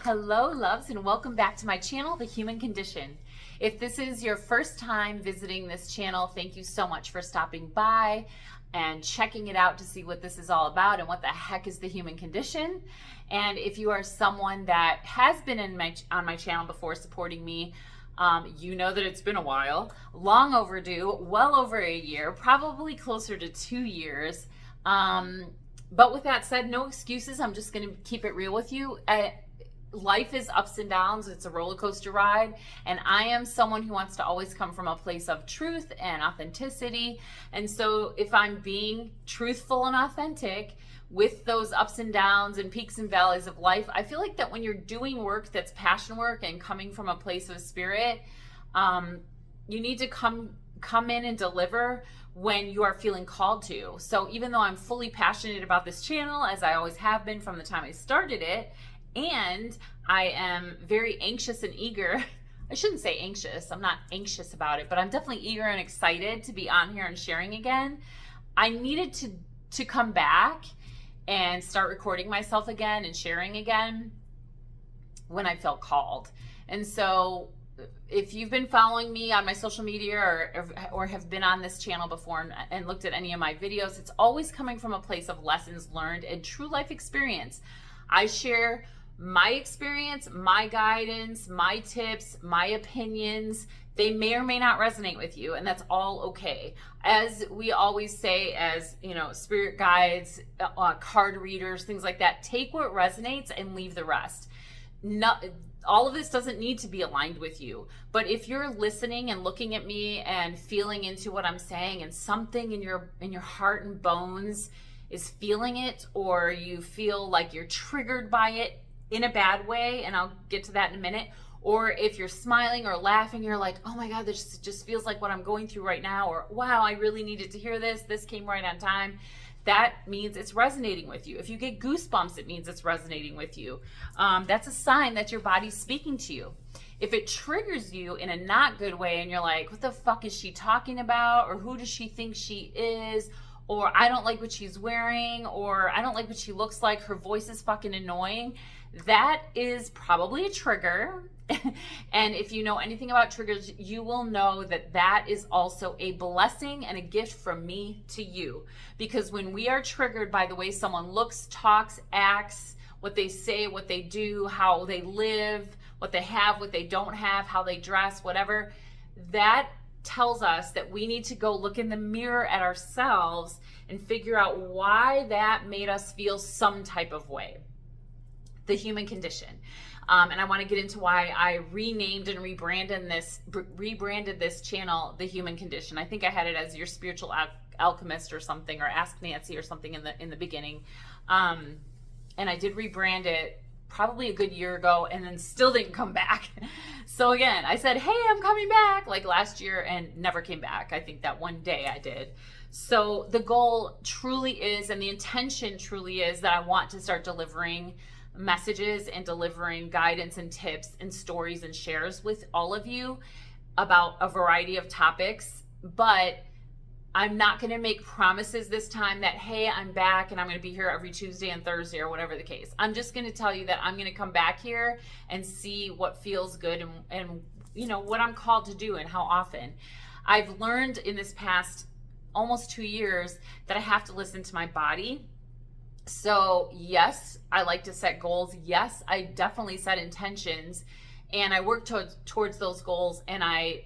Hello, loves, and welcome back to my channel, The Human Condition. If this is your first time visiting this channel, thank you so much for stopping by and checking it out to see what this is all about and what the heck is the human condition. And if you are someone that has been on my channel before supporting me, you know that it's been a while, long overdue, well over a year, probably closer to 2 years. But with that said, no excuses. I'm just going to keep it real with you. Life is ups and downs. It's a roller coaster ride. And I am someone who wants to always come from a place of truth and authenticity. And so if I'm being truthful and authentic with those ups and downs and peaks and valleys of life, I feel like that when you're doing work that's passion work and coming from a place of spirit, you need to come in and deliver when you are feeling called to. So even though I'm fully passionate about this channel, as I always have been from the time I started it, and I am very anxious and eager. I shouldn't say anxious. I'm not anxious about it, but I'm definitely eager and excited to be on here and sharing again. I needed to come back and start recording myself again and sharing again when I felt called. And so if you've been following me on my social media or have been on this channel before and looked at any of my videos, it's always coming from a place of lessons learned and true life experience. I share my experience, my guidance, my tips, my opinions. They may or may not resonate with you, and that's all okay. As we always say, as you know, spirit guides, card readers, things like that, take what resonates and leave the rest. All of this doesn't need to be aligned with you, but if you're listening and looking at me and feeling into what I'm saying, and something in your heart and bones is feeling it, or you feel like you're triggered by it in a bad way, and I'll get to that in a minute, or if you're smiling or laughing, you're like, oh my God, this just feels like what I'm going through right now, or wow, I really needed to hear this. This came right on time. That means it's resonating with you. If you get goosebumps, it means it's resonating with you. That's a sign that your body's speaking to you. If it triggers you in a not good way and you're like, what the fuck is she talking about? Or who does she think she is? Or I don't like what she's wearing, or I don't like what she looks like, her voice is fucking annoying, that is probably a trigger. And if you know anything about triggers, you will know that that is also a blessing and a gift from me to you. Because when we are triggered by the way someone looks, talks, acts, what they say, what they do, how they live, what they have, what they don't have, how they dress, whatever, that tells us that we need to go look in the mirror at ourselves and figure out why that made us feel some type of way. The human condition. And I want to get into why I renamed and rebranded this channel, The Human Condition. I think I had it as Your Spiritual Alchemist or something, or Ask Nancy or something in the beginning. And I did rebrand it probably a good year ago, and then still didn't come back. So again, I said, hey, I'm coming back, like last year, and never came back. I think that one day I did. So the goal truly is, and the intention truly is, that I want to start delivering messages and delivering guidance and tips and stories and shares with all of you about a variety of topics. But I'm not going to make promises this time that, hey, I'm back and I'm going to be here every Tuesday and Thursday or whatever the case. I'm just going to tell you that I'm going to come back here and see what feels good and you know, what I'm called to do and how often. I've learned in this past almost 2 years that I have to listen to my body. So yes, I like to set goals. Yes, I definitely set intentions, and I work towards those goals, and I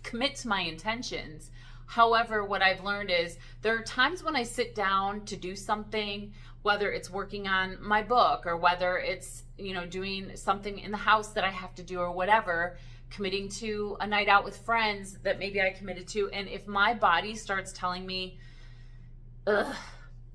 commit to my intentions. However, what I've learned is there are times when I sit down to do something, whether it's working on my book or whether it's, you know, doing something in the house that I have to do or whatever, committing to a night out with friends that maybe I committed to. And if my body starts telling me, ugh,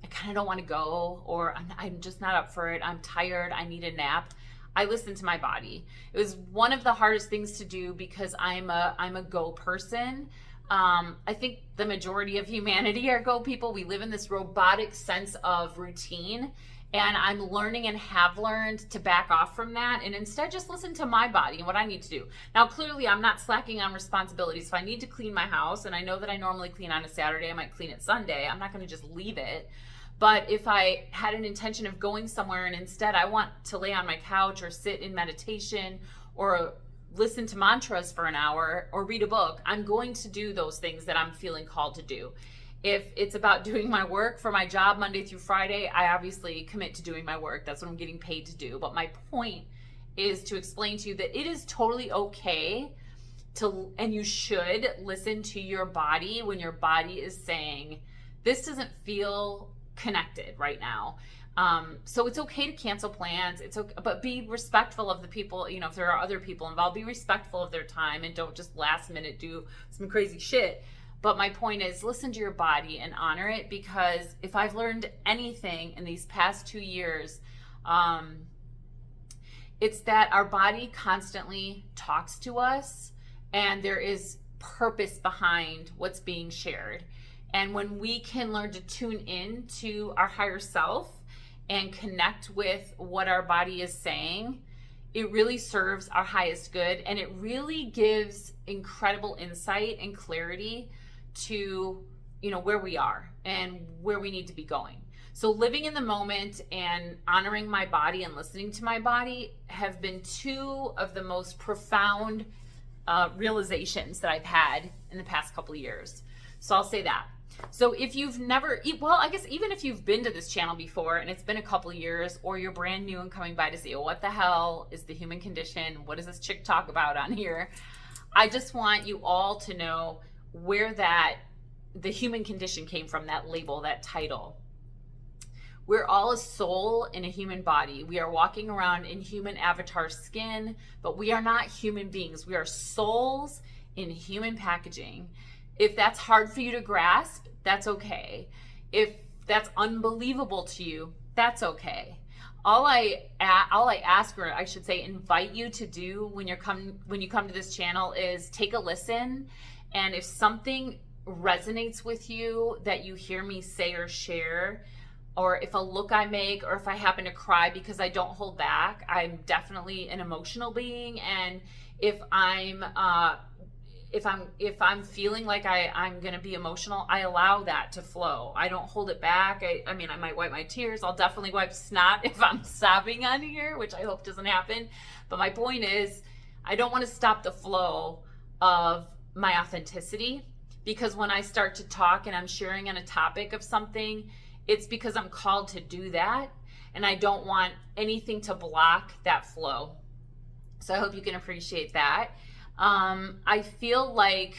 I kind of don't want to go, or I'm just not up for it, I'm tired, I need a nap, I listen to my body. It was one of the hardest things to do because I'm a go person. I think the majority of humanity are go people. We live in this robotic sense of routine, and I'm learning and have learned to back off from that and instead just listen to my body and what I need to do. Now, clearly, I'm not slacking on responsibilities. If I need to clean my house, and I know that I normally clean on a Saturday, I might clean it Sunday. I'm not going to just leave it. But if I had an intention of going somewhere and instead I want to lay on my couch or sit in meditation or listen to mantras for an hour or read a book, I'm going to do those things that I'm feeling called to do. If it's about doing my work for my job Monday through Friday, I obviously commit to doing my work. That's what I'm getting paid to do. But my point is to explain to you that it is totally okay to, and you should listen to your body when your body is saying, this doesn't feel connected right now. So it's okay to cancel plans. It's okay, but be respectful of the people, you know, if there are other people involved, be respectful of their time and don't just last minute do some crazy shit. But my point is, listen to your body and honor it, because if I've learned anything in these past 2 years, it's that our body constantly talks to us and there is purpose behind what's being shared. And when we can learn to tune in to our higher self and connect with what our body is saying, it really serves our highest good, and it really gives incredible insight and clarity to, you know, where we are and where we need to be going. So living in the moment and honoring my body and listening to my body have been two of the most profound realizations that I've had in the past couple of years. So I'll say that. So if you've never, well, I guess even if you've been to this channel before and it's been a couple of years, or you're brand new and coming by to see, what the hell is the human condition? What does this chick talk about on here? I just want you all to know where the human condition came from, that label, that title. We're all a soul in a human body. We are walking around in human avatar skin, but we are not human beings. We are souls in human packaging. If that's hard for you to grasp, that's okay. If that's unbelievable to you, that's okay. All I ask, or I should say invite you to do when you come to this channel, is take a listen. And if something resonates with you that you hear me say or share, or if a look I make, or if I happen to cry, because I don't hold back, I'm definitely an emotional being. And if I'm feeling like I'm going to be emotional, I allow that to flow. I don't hold it back. I mean, I might wipe my tears. I'll definitely wipe snot if I'm sobbing on here, which I hope doesn't happen. But my point is, I don't want to stop the flow of my authenticity, because when I start to talk and I'm sharing on a topic of something, it's because I'm called to do that, and I don't want anything to block that flow. So I hope you can appreciate that. I feel like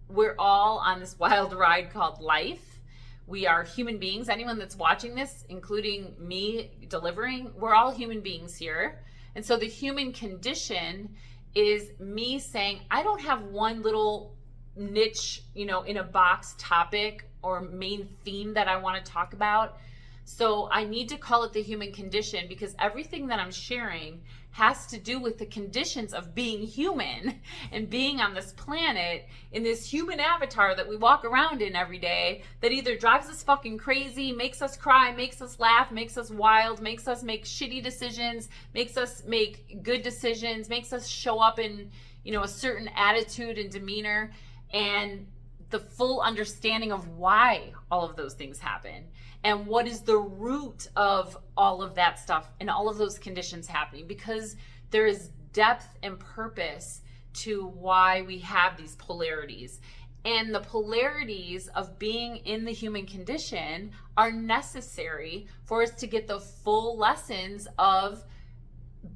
we're all on this wild ride called life. We are human beings. Anyone that's watching this, including me delivering, we're all human beings here. And so the human condition is me saying, I don't have one little niche, you know, in a box topic or main theme that I want to talk about. So I need to call it the human condition, because everything that I'm sharing has to do with the conditions of being human and being on this planet in this human avatar that we walk around in every day, that either drives us fucking crazy, makes us cry, makes us laugh, makes us wild, makes us make shitty decisions, makes us make good decisions, makes us show up in, you know, a certain attitude and demeanor, and the full understanding of why all of those things happen and what is the root of all of that stuff and all of those conditions happening, because there is depth and purpose to why we have these polarities. And the polarities of being in the human condition are necessary for us to get the full lessons of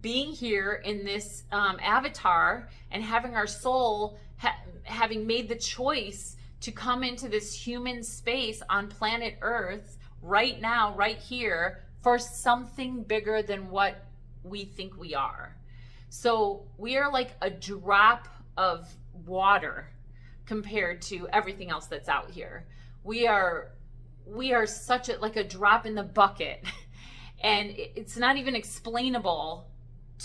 being here in this avatar and having our soul having made the choice to come into this human space on planet Earth right now, right here, for something bigger than what we think we are. So we are like a drop of water compared to everything else that's out here. We are such like a drop in the bucket, and it's not even explainable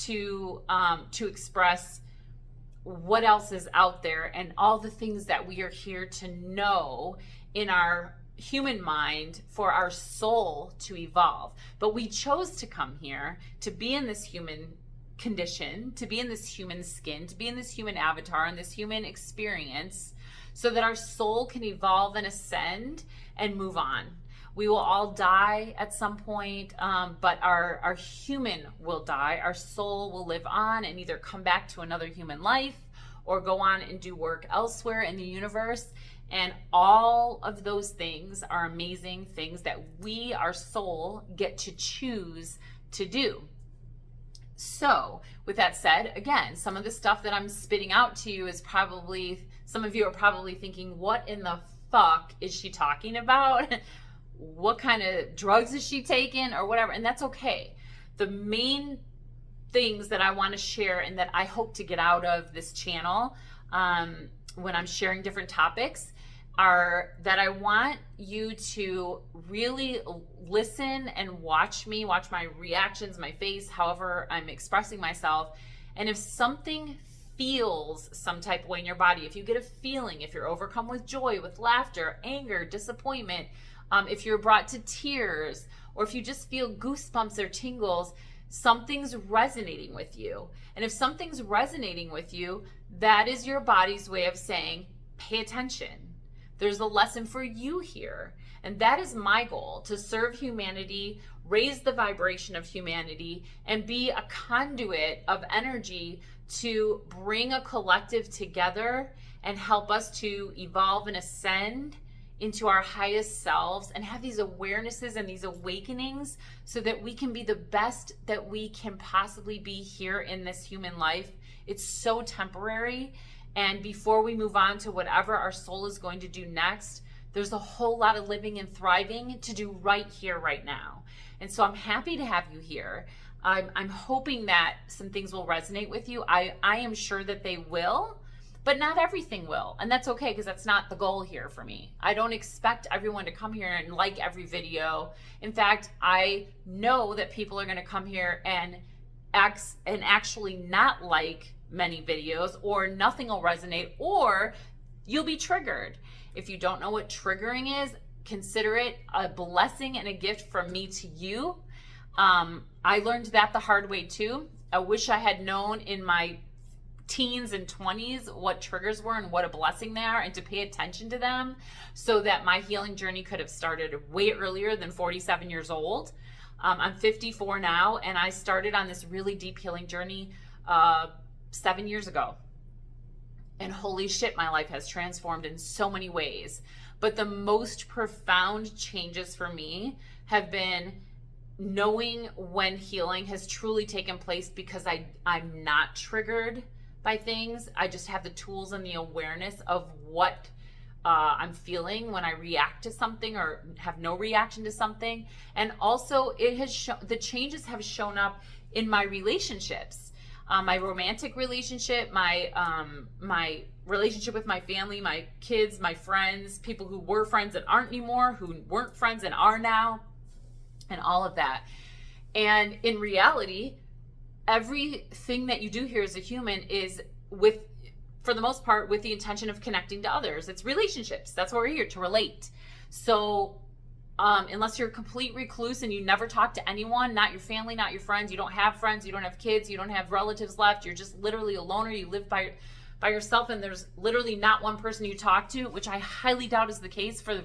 to express what else is out there and all the things that we are here to know in our human mind for our soul to evolve. But we chose to come here to be in this human condition, to be in this human skin, to be in this human avatar and this human experience, so that our soul can evolve and ascend and move on. We will all die at some point, but our human will die. Our soul will live on and either come back to another human life or go on and do work elsewhere in the universe. And all of those things are amazing things that we, our soul, get to choose to do. So with that said, again, some of the stuff that I'm spitting out to you is probably, some of you are probably thinking, what in the fuck is she talking about? What kind of drugs is she taking or whatever? And that's okay. The main things that I want to share and that I hope to get out of this channel when I'm sharing different topics are that I want you to really listen and watch me, watch my reactions, my face, however I'm expressing myself. And if something feels some type of way in your body, if you get a feeling, if you're overcome with joy, with laughter, anger, disappointment, if you're brought to tears, or if you just feel goosebumps or tingles, something's resonating with you. And if something's resonating with you, that is your body's way of saying, pay attention. There's a lesson for you here. And that is my goal, to serve humanity, raise the vibration of humanity, and be a conduit of energy to bring a collective together and help us to evolve and ascend into our highest selves and have these awarenesses and these awakenings so that we can be the best that we can possibly be here in this human life. It's so temporary. And before we move on to whatever our soul is going to do next, there's a whole lot of living and thriving to do right here, right now. And so I'm happy to have you here. I'm hoping that some things will resonate with you. I am sure that they will, but not everything will. And that's okay, because that's not the goal here for me. I don't expect everyone to come here and like every video. In fact, I know that people are going to come here and actually not like many videos, or nothing will resonate, or you'll be triggered. If you don't know what triggering is, consider it a blessing and a gift from me to you. I learned that the hard way too. I wish I had known in my teens and 20s what triggers were and what a blessing they are, and to pay attention to them so that my healing journey could have started way earlier than 47 years old. I'm 54 now, and I started on this really deep healing journey 7 years ago. And holy shit, my life has transformed in so many ways. But the most profound changes for me have been knowing when healing has truly taken place, because I'm not triggered by things. I just have the tools and the awareness of what I'm feeling when I react to something or have no reaction to something. And also it has the changes have shown up in my relationships. My romantic relationship, my relationship with my family, my kids, my friends, people who were friends that aren't anymore, who weren't friends and are now, and all of that. And in reality, everything that you do here as a human is for the most part, with the intention of connecting to others. It's relationships. That's why we're here, to relate. So unless you're a complete recluse and you never talk to anyone, not your family, not your friends, you don't have friends, you don't have kids, you don't have relatives left, you're just literally a loner, you live by yourself, and there's literally not one person you talk to, which I highly doubt is the case for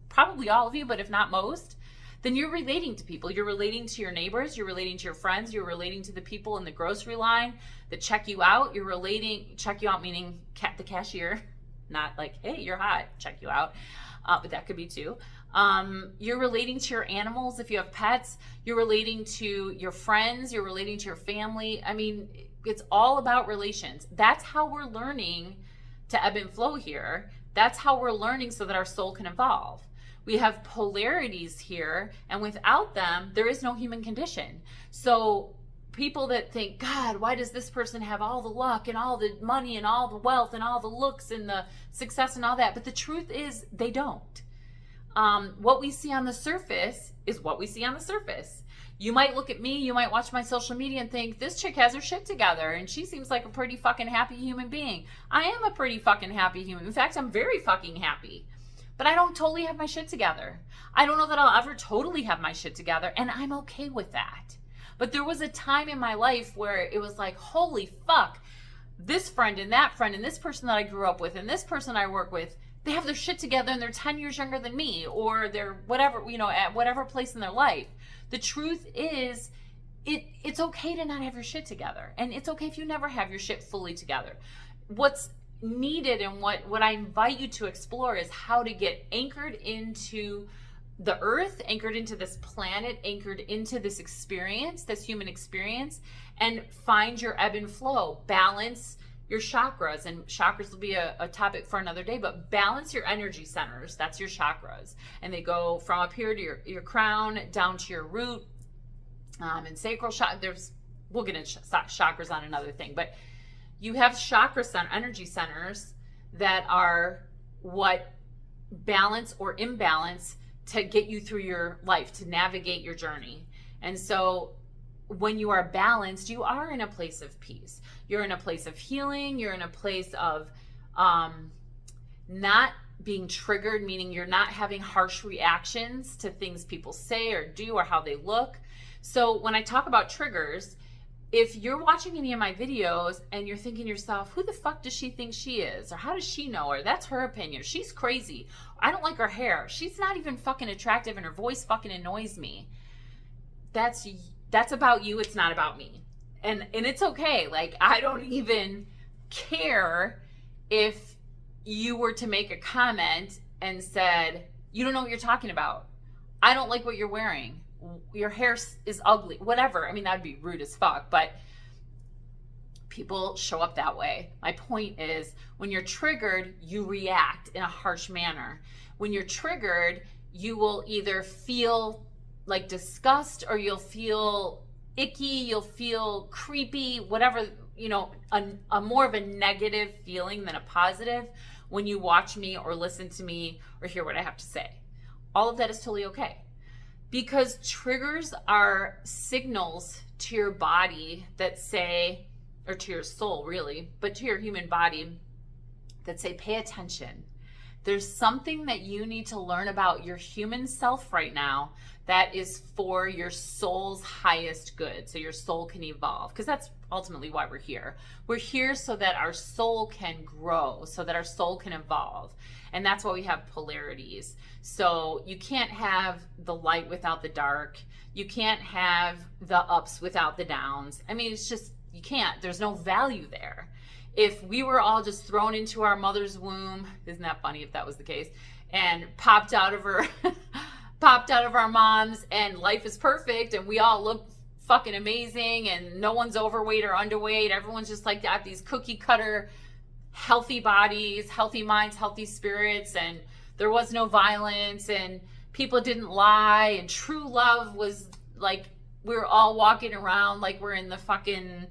probably all of you, but if not most, then you're relating to people. You're relating to your neighbors, you're relating to your friends, you're relating to the people in the grocery line that check you out. Check you out meaning the cashier, not like, hey, you're hot, check you out. But that could be too. You're relating to your animals if you have pets. You're relating to your friends. You're relating to your family. I mean, it's all about relations. That's how we're learning to ebb and flow here. That's how we're learning so that our soul can evolve. We have polarities here, and without them, there is no human condition. So people that think, God, why does this person have all the luck and all the money and all the wealth and all the looks and the success and all that? But the truth is they don't. What we see on the surface is what we see on the surface. You might look at me, you might watch my social media and think, this chick has her shit together and she seems like a pretty fucking happy human being. I am a pretty fucking happy human. In fact, I'm very fucking happy. But I don't totally have my shit together. I don't know that I'll ever totally have my shit together, and I'm okay with that. But there was a time in my life where it was like, holy fuck, this friend and this person that I grew up with and this person I work with, they have their shit together and they're 10 years younger than me, or they're whatever, you know, at whatever place in their life. The truth is, it's okay to not have your shit together. And it's okay if you never have your shit fully together. What's needed and what I invite you to explore is how to get anchored into the earth, anchored into this planet, anchored into this experience, this human experience, and find your ebb and flow, balance your chakras. And chakras will be a topic for another day, but balance your energy centers. That's your chakras. And they go from up here to your crown down to your root, and sacral chakra. We'll get into chakras on another thing, but you have chakra center, energy centers that are what balance or imbalance to get you through your life, to navigate your journey. And so when you are balanced, you are in a place of peace. You're in a place of healing. You're in a place of not being triggered, meaning you're not having harsh reactions to things people say or do or how they look. So when I talk about triggers, if you're watching any of my videos and you're thinking to yourself, who the fuck does she think she is? Or how does she know her? That's her opinion. She's crazy. I don't like her hair. She's not even fucking attractive and her voice fucking annoys me. That's about you. It's not about me. And it's okay. Like, I don't even care if you were to make a comment and said, you don't know what you're talking about. I don't like what you're wearing. Your hair is ugly, whatever. I mean, that'd be rude as fuck, but people show up that way. My point is, when you're triggered, you react in a harsh manner. When you're triggered, you will either feel like disgust, or you'll feel icky, you'll feel creepy, whatever, you know, a more of a negative feeling than a positive when you watch me or listen to me or hear what I have to say. All of that is totally okay. Because triggers are signals to your body that say, or to your soul really, but to your human body that say, pay attention. There's something that you need to learn about your human self right now that is for your soul's highest good, so your soul can evolve, because that's ultimately why we're here. We're here so that our soul can grow, so that our soul can evolve. And that's why we have polarities. So you can't have the light without the dark. You can't have the ups without the downs. I mean, it's just, you can't. There's no value there. If we were all just thrown into our mother's womb, isn't that funny if that was the case, and popped out of our moms, and life is perfect and we all look fucking amazing and no one's overweight or underweight. Everyone's just like got these cookie cutter healthy bodies, healthy minds, healthy spirits, and there was no violence and people didn't lie, and true love was like, we were all walking around like we're in the fucking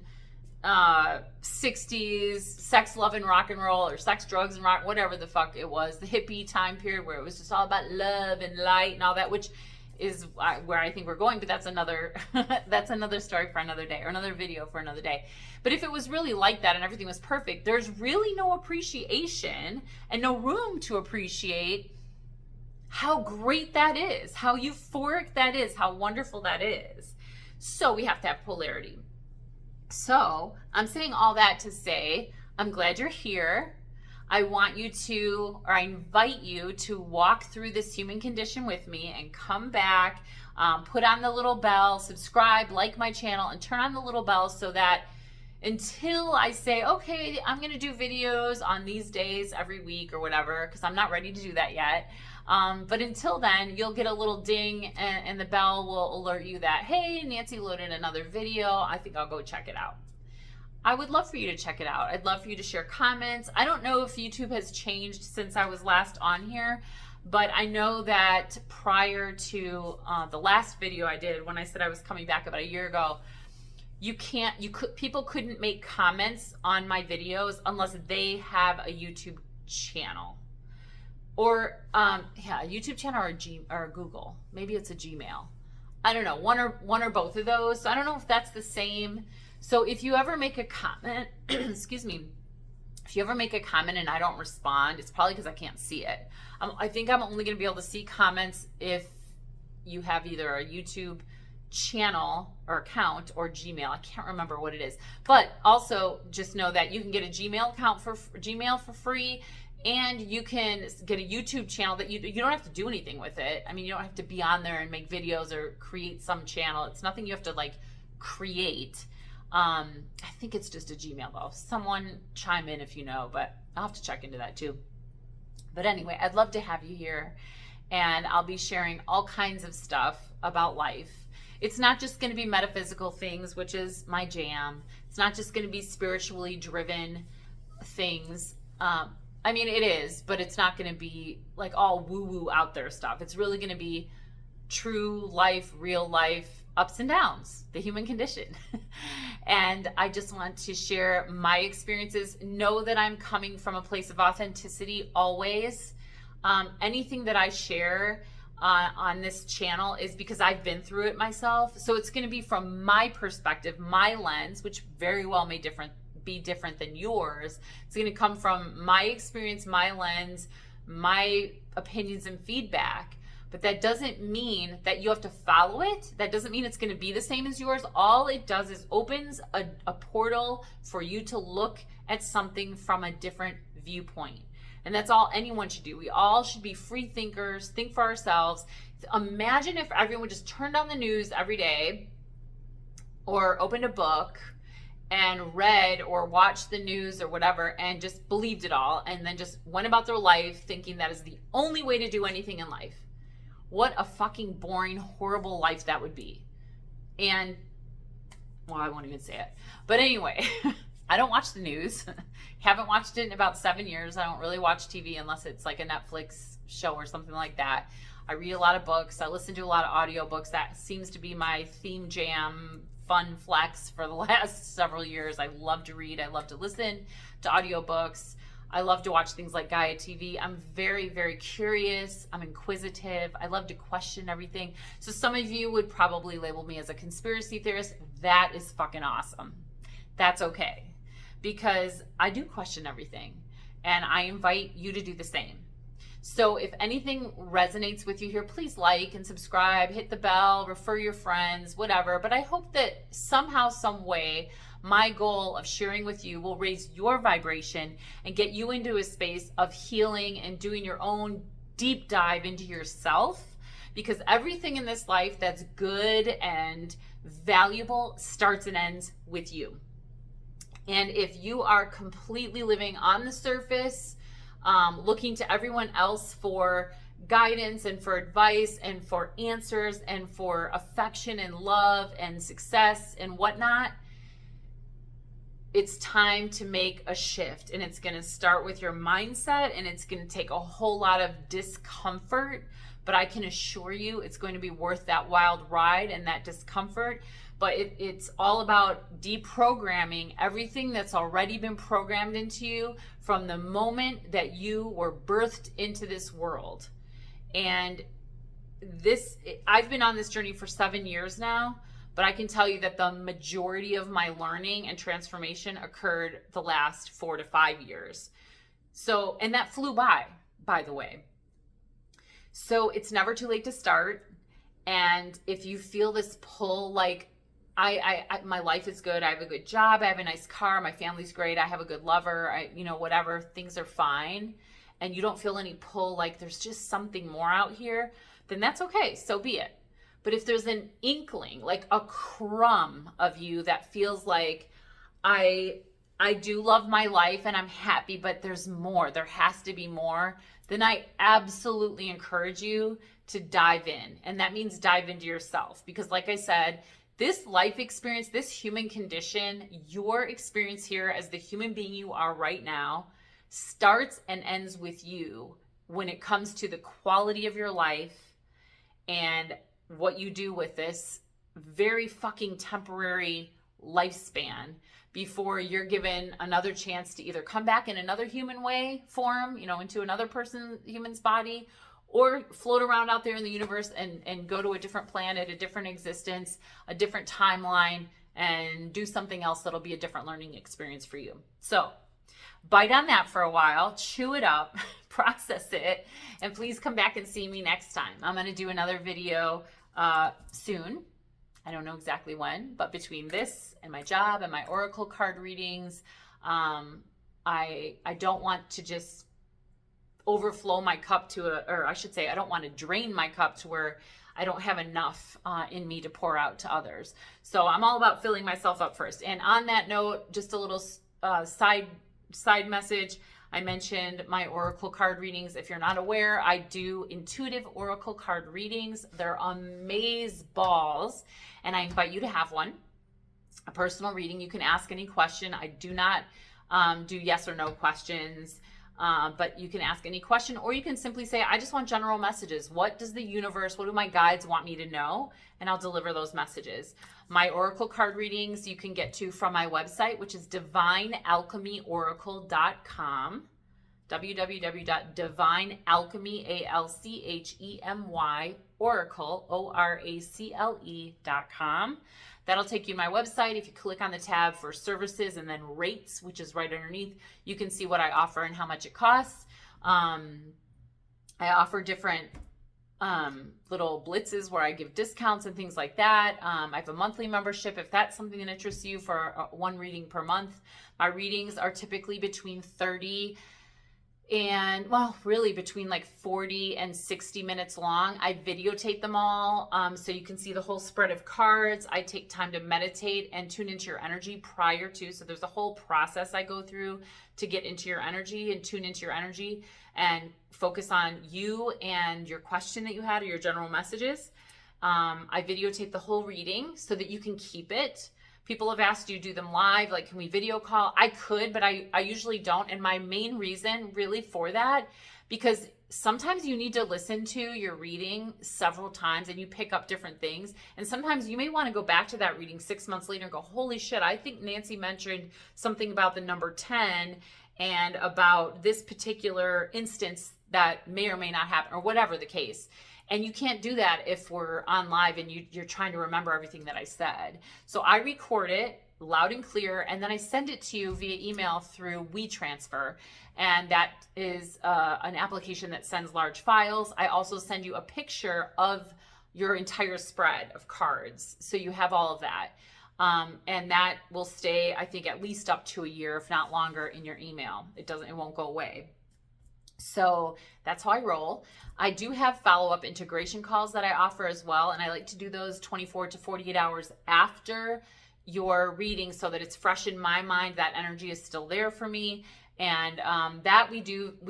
60s, sex, love, and rock and roll, or sex, drugs, and rock, whatever the fuck it was, the hippie time period where it was just all about love and light and all that, which is where I think we're going, but that's another that's another story for another day, or another video for another day. But if it was really like that and everything was perfect, there's really no appreciation and no room to appreciate how great that is, how euphoric that is, how wonderful that is. So we have to have polarity. So I'm saying all that to say, I'm glad you're here. I want you to, or I invite you to walk through this human condition with me and come back, put on the little bell, subscribe, like my channel, and turn on the little bell so that until I say, okay, I'm going to do videos on these days every week or whatever, because I'm not ready to do that yet. But until then, you'll get a little ding and the bell will alert you that, hey, Nancy loaded another video. I think I'll go check it out. I would love for you to check it out. I'd love for you to share comments. I don't know if YouTube has changed since I was last on here, but I know that prior to the last video I did, when I said I was coming back about a year ago, people couldn't make comments on my videos unless they have a YouTube channel. Or a YouTube channel or a Google. Maybe it's a Gmail. I don't know, one or both of those. So I don't know if that's the same. So if you ever make a comment, excuse me, if you ever make a comment and I don't respond, it's probably because I can't see it. I think I'm only going to be able to see comments if you have either a YouTube channel or account or Gmail. I can't remember what it is. But also just know that you can get a Gmail account for free. And you can get a YouTube channel that you don't have to do anything with it. I mean, you don't have to be on there and make videos or create some channel. It's nothing you have to like create. I think it's just a Gmail though. Someone chime in if you know, but I'll have to check into that too. But anyway, I'd love to have you here, and I'll be sharing all kinds of stuff about life. It's not just going to be metaphysical things, which is my jam. It's not just going to be spiritually driven things. I mean, it is, but it's not going to be like all woo-woo out there stuff. It's really going to be true life, real life, ups and downs, the human condition. And I just want to share my experiences. Know that I'm coming from a place of authenticity always. Anything that I share on this channel is because I've been through it myself. So it's going to be from my perspective, my lens, which very well may be different than yours. It's going to come from my experience, my lens, my opinions and feedback. But that doesn't mean that you have to follow it. That doesn't mean it's going to be the same as yours. All it does is opens a portal for you to look at something from a different viewpoint. And that's all anyone should do. We all should be free thinkers, think for ourselves. Imagine if everyone just turned on the news every day or opened a book and read or watched the news or whatever and just believed it all and then just went about their life thinking that is the only way to do anything in life. What a fucking boring, horrible life that would be. And, well, I won't even say it. But anyway, I don't watch the news. Haven't watched it in about 7 years. I don't really watch TV unless it's like a Netflix show or something like that. I read a lot of books. I listen to a lot of audiobooks. That seems to be my theme jam, fun flex for the last several years. I love to read. I love to listen to audiobooks. I love to watch things like Gaia TV. I'm very, very curious. I'm inquisitive. I love to question everything. So some of you would probably label me as a conspiracy theorist. That is fucking awesome. That's okay. Because I do question everything. And I invite you to do the same. So if anything resonates with you here, please like and subscribe, hit the bell, refer your friends, whatever. But I hope that somehow, some way, my goal of sharing with you will raise your vibration and get you into a space of healing and doing your own deep dive into yourself. Because everything in this life that's good and valuable starts and ends with you. And if you are completely living on the surface, looking to everyone else for guidance and for advice and for answers and for affection and love and success and whatnot, it's time to make a shift. And it's going to start with your mindset, and it's going to take a whole lot of discomfort, but I can assure you it's going to be worth that wild ride and that discomfort. But it's all about deprogramming everything that's already been programmed into you from the moment that you were birthed into this world. And I've been on this journey for 7 years now, but I can tell you that the majority of my learning and transformation occurred the last 4 to 5 years. So, and that flew by the way. So it's never too late to start. And if you feel this pull, like, my life is good. I have a good job. I have a nice car. My family's great. I have a good lover. Whatever, things are fine. And you don't feel any pull, like there's just something more out here, then that's okay. So be it. But if there's an inkling, like a crumb of you that feels like I do love my life and I'm happy, but there's more, there has to be more, then I absolutely encourage you to dive in. And that means dive into yourself. Because like I said, this life experience, this human condition, your experience here as the human being you are right now, starts and ends with you when it comes to the quality of your life and what you do with this very fucking temporary lifespan before you're given another chance to either come back in another human form, into another human's body, or float around out there in the universe and go to a different planet, a different existence, a different timeline, and do something else that'll be a different learning experience for you. So bite on that for a while, chew it up, process it, and please come back and see me next time. I'm going to do another video soon. I don't know exactly when, but between this and my job and my oracle card readings, I don't want to just overflow my cup or I should say, I don't want to drain my cup to where I don't have enough in me to pour out to others. So I'm all about filling myself up first. And on that note, just a little side message. I mentioned my oracle card readings. If you're not aware, I do intuitive oracle card readings. They're amaze balls, and I invite you to have one. A personal reading. You can ask any question. I do not do yes or no questions, but you can ask any question, or you can simply say, I just want general messages. What does the universe, what do my guides want me to know? And I'll deliver those messages. My oracle card readings you can get to from my website, which is divinealchemyoracle.com, divinealchemyoracle.com. That'll take you to my website. If you click on the tab for services and then rates, which is right underneath, you can see what I offer and how much it costs. I offer different little blitzes where I give discounts and things like that. I have a monthly membership if that's something that interests you, for one reading per month. My readings are typically between 30 and, well, really between like 40 and 60 minutes long. I videotape them all, so you can see the whole spread of cards. I take time to meditate and tune into your energy prior to, so there's a whole process I go through to get into your energy and tune into your energy and focus on you and your question that you had or your general messages. I videotape the whole reading so that you can keep it. People have asked, do you do them live? Like, can we video call? I could, but I usually don't. And my main reason really for that, because sometimes you need to listen to your reading several times and you pick up different things. And sometimes you may want to go back to that reading 6 months later and go, holy shit, I think Nancy mentioned something about the number 10 and about this particular instance that may or may not happen, or whatever the case. And you can't do that if we're on live and you're trying to remember everything that I said. So I record it loud and clear, and then I send it to you via email through WeTransfer. And that is an application that sends large files. I also send you a picture of your entire spread of cards, so you have all of that. And that will stay, I think, at least up to a year, if not longer, in your email. It won't go away. So that's how I roll. I do have follow-up integration calls that I offer as well, and I like to do those 24 to 48 hours after your reading so that it's fresh in my mind, that energy is still there for me. And that we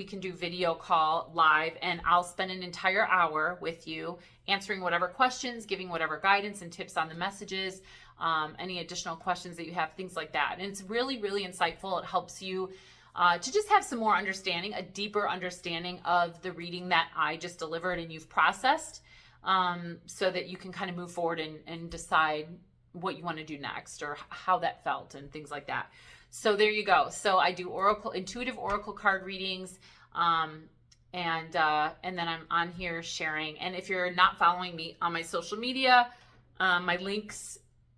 can do video call live, and I'll spend an entire hour with you answering whatever questions, giving whatever guidance and tips on the messages, any additional questions that you have, things like that. And it's really, really insightful. It helps you to just have some more understanding, a deeper understanding of the reading that I just delivered and you've processed, so that you can kind of move forward and decide what you want to do next or how that felt and things like that. So there you go. So I do intuitive oracle card readings, and then I'm on here sharing. And if you're not following me on my social media, my links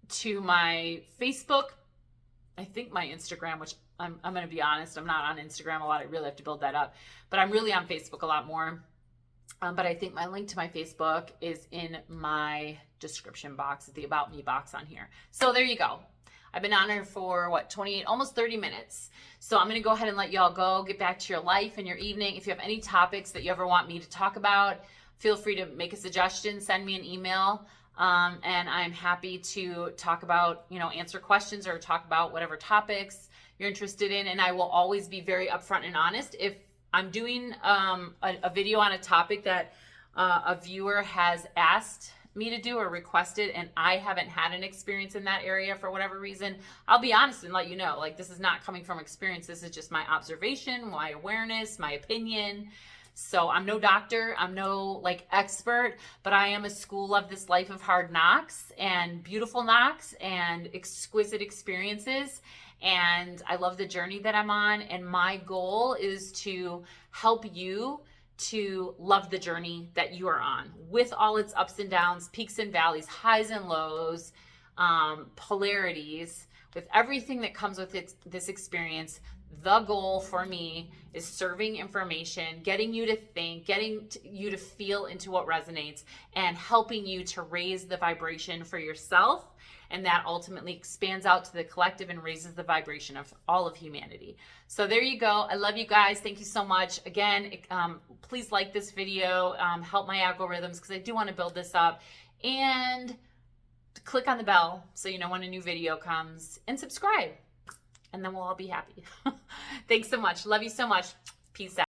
to my Facebook, I think my Instagram, which I'm going to be honest, I'm not on Instagram a lot. I really have to build that up, but I'm really on Facebook a lot more. But I think my link to my Facebook is in my description box, the About Me box on here. So there you go. I've been on here for 28, almost 30 minutes. So I'm going to go ahead and let y'all go, get back to your life and your evening. If you have any topics that you ever want me to talk about, feel free to make a suggestion, send me an email. And I'm happy to talk about, answer questions or talk about whatever topics you're interested in. And I will always be very upfront and honest. If I'm doing a video on a topic that a viewer has asked me to do or requested, and I haven't had an experience in that area for whatever reason, I'll be honest and let you know, like, this is not coming from experience. This is just my observation, my awareness, my opinion. So I'm no doctor, I'm no expert, but I am a school of this life of hard knocks and beautiful knocks and exquisite experiences. And I love the journey that I'm on. And my goal is to help you to love the journey that you are on, with all its ups and downs, peaks and valleys, highs and lows, polarities, with everything that comes with this experience. The goal for me is serving information, getting you to think, you to feel into what resonates, and helping you to raise the vibration for yourself. And that ultimately expands out to the collective and raises the vibration of all of humanity. So there you go. I love you guys. Thank you so much. Again, please like this video, help my algorithms, because I do want to build this up. And click on the bell so you know when a new video comes, and subscribe. And then we'll all be happy. Thanks so much. Love you so much. Peace out.